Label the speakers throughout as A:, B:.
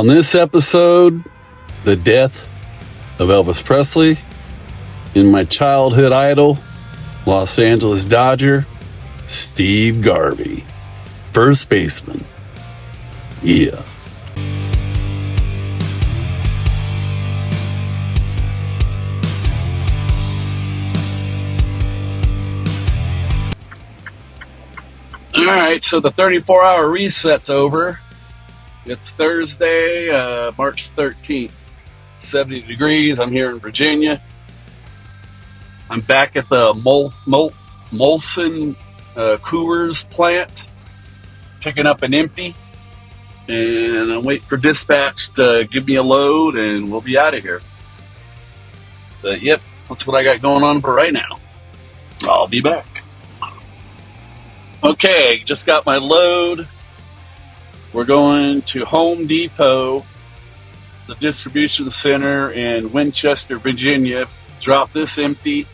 A: On this episode, the death of Elvis Presley and my childhood idol, Los Angeles Dodger, Steve Garby, first baseman. Yeah. All right, so the 34-hour reset's over. It's Thursday, March 13th, 70 degrees. I'm here in Virginia. I'm back at the Molson Coors plant, picking up an empty, and I'm waiting for dispatch to give me a load, and we'll be out of here. But yep, that's what I got going on for right now. I'll be back. Okay, just got my load. We're going to Home Depot, the distribution center in Winchester, Virginia. Drop this empty,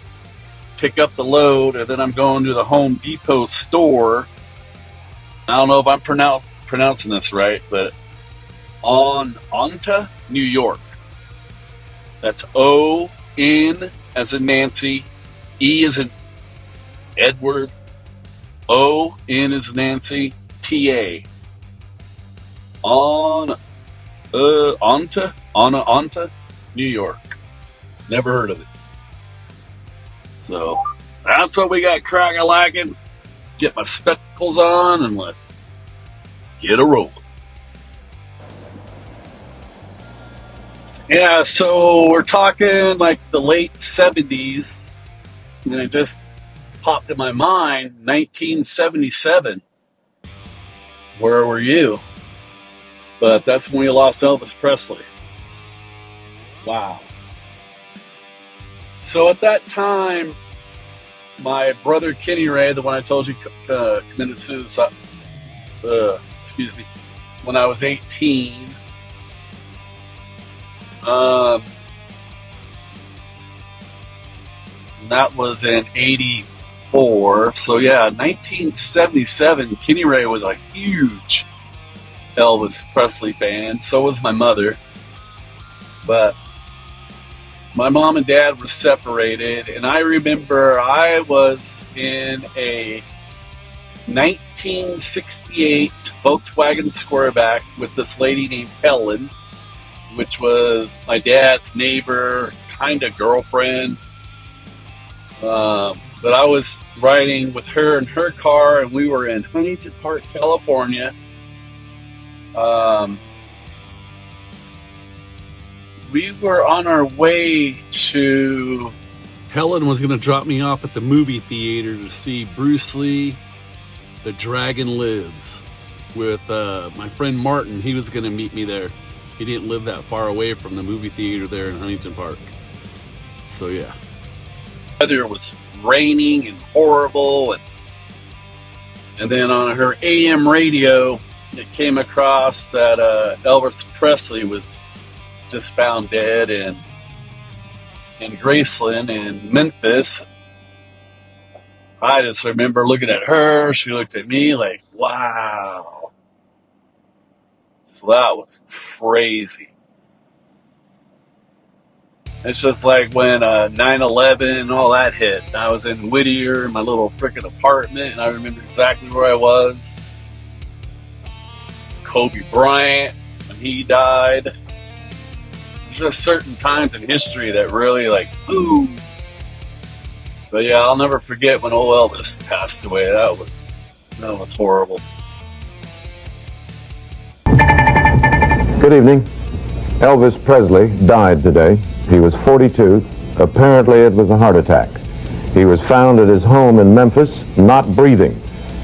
A: pick up the load, and then I'm going to the Home Depot store. I don't know if I'm pronouncing this right, but Onta, New York. That's O-N as in Nancy, E as in Edward, O-N as in Nancy, T-A. Onta, New York. Never heard of it. So that's what we got crack-a-lacking. Get my spectacles on and let's get a rolling. Yeah, so we're talking like the late 70s, and it just popped in my mind, 1977. Where were you? But that's when we lost Elvis Presley. Wow. So at that time, my brother Kenny Ray, the one I told you committed suicide, when I was 18. That was in 84. So yeah, 1977, Kenny Ray was a huge Elvis Presley fan. So was my mother. But my mom and dad were separated, and I remember I was in a 1968 Volkswagen Squareback with this lady named Helen, which was my dad's neighbor, kind of girlfriend. But I was riding with her in her car, and we were in Huntington Park, California. We were on our way to... Helen was going to drop me off at the movie theater to see Bruce Lee, The Dragon Lives, with my friend Martin. He was going to meet me there. He didn't live that far away from the movie theater there in Huntington Park. So yeah. The weather was raining and horrible, and then on her AM radio, it came across that Elvis Presley was just found dead in Graceland in Memphis. I just remember looking at her. She looked at me like, wow. So that was crazy. It's just like when 9/11 and all that hit. I was in Whittier in my little freaking apartment, and I remember exactly where I was. Kobe Bryant, when he died. There's just certain times in history that really like, ooh. But yeah, I'll never forget when old Elvis passed away. That was horrible.
B: Good evening. Elvis Presley died today. He was 42. Apparently it was a heart attack. He was found at his home in Memphis, not breathing.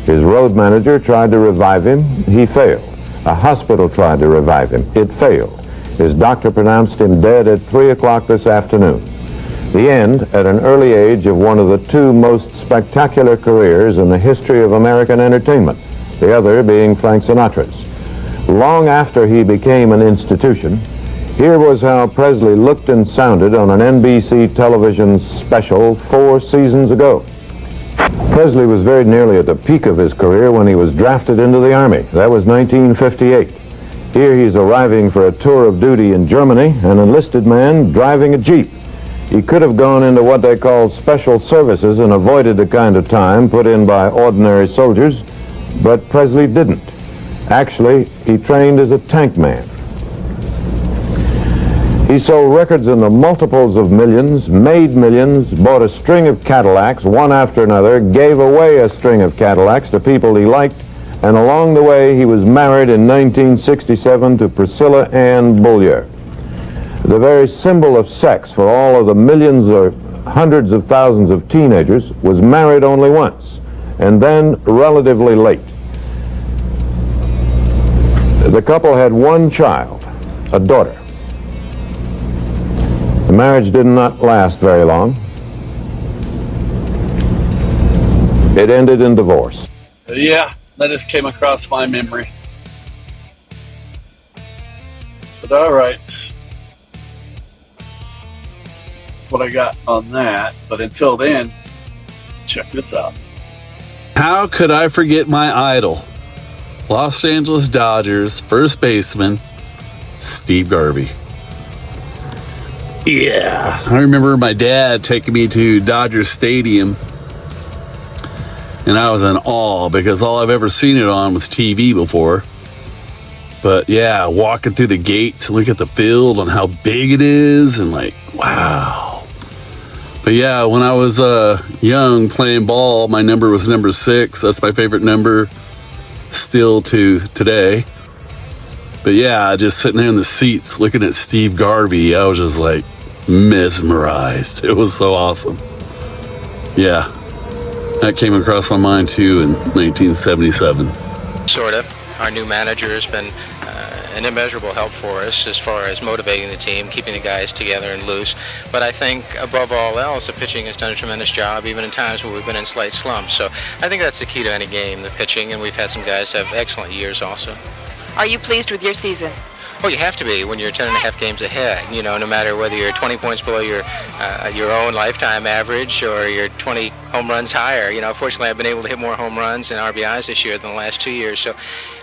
B: His road manager tried to revive him. He failed. A hospital tried to revive him. It failed. His doctor pronounced him dead at 3 o'clock this afternoon. The end at an early age of one of the two most spectacular careers in the history of American entertainment, the other being Frank Sinatra's. Long after he became an institution, here was how Presley looked and sounded on an NBC television special 4 seasons ago. Presley was very nearly at the peak of his career when he was drafted into the Army. That was 1958. Here he's arriving for a tour of duty in Germany, an enlisted man driving a Jeep. He could have gone into what they call special services and avoided the kind of time put in by ordinary soldiers, but Presley didn't. Actually, he trained as a tank man. He sold records in the multiples of millions, made millions, bought a string of Cadillacs, one after another, gave away a string of Cadillacs to people he liked, and along the way he was married in 1967 to Priscilla Ann Bullier. The very symbol of sex for all of the millions or hundreds of thousands of teenagers, was married only once, and then relatively late. The couple had one child, a daughter. The marriage did not last very long. It ended in divorce.
A: Yeah, that just came across my memory. But all right. That's what I got on that. But until then, check this out. How could I forget my idol? Los Angeles Dodgers first baseman, Steve Garby. Yeah, I remember my dad taking me to Dodger Stadium, and I was in awe because all I've ever seen it on was TV before. But yeah, walking through the gates, look at the field and how big it is, and like, wow. But yeah, when I was young playing ball, my number was number 6. That's my favorite number still to today. But yeah, just sitting there in the seats looking at Steve Garby, I was just like mesmerized. It was so awesome. Yeah, that came across my mind too in 1977.
C: Sort of. Our new manager has been an immeasurable help for us as far as motivating the team, keeping the guys together and loose. But I think above all else, the pitching has done a tremendous job, even in times where we've been in slight slumps. So I think that's the key to any game, the pitching, and we've had some guys have excellent years also.
D: Are you pleased with your season?
C: Well, you have to be when you're 10 and a half games ahead. You know, no matter whether you're 20 points below your own lifetime average or you're 20 home runs higher. You know, fortunately, I've been able to hit more home runs and RBIs this year than the last 2 years. So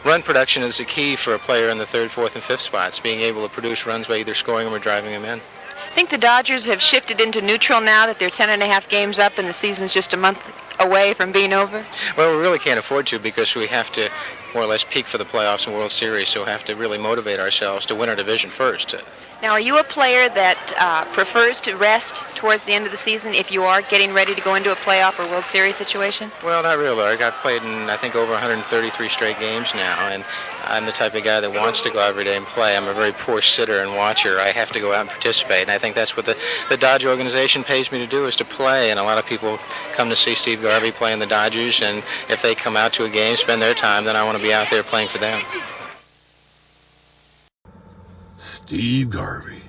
C: run production is the key for a player in the 3rd, 4th, and 5th spots, being able to produce runs by either scoring them or driving them in.
D: I think the Dodgers have shifted into neutral now that they're 10 and a half games up and the season's just a month away from being over.
C: Well, we really can't afford to because we have to more or less peak for the playoffs and World Series, so we have to really motivate ourselves to win our division first.
D: Now, are you a player that prefers to rest towards the end of the season if you are getting ready to go into a playoff or World Series situation?
C: Well, not really, Larry. I've played in, I think, over 133 straight games now, and I'm the type of guy that wants to go every day and play. I'm a very poor sitter and watcher. I have to go out and participate, and I think that's what the Dodger organization pays me to do, is to play. And a lot of people come to see Steve Garby play in the Dodgers, and if they come out to a game, spend their time, then I want to be out there playing for them.
A: Steve Garby.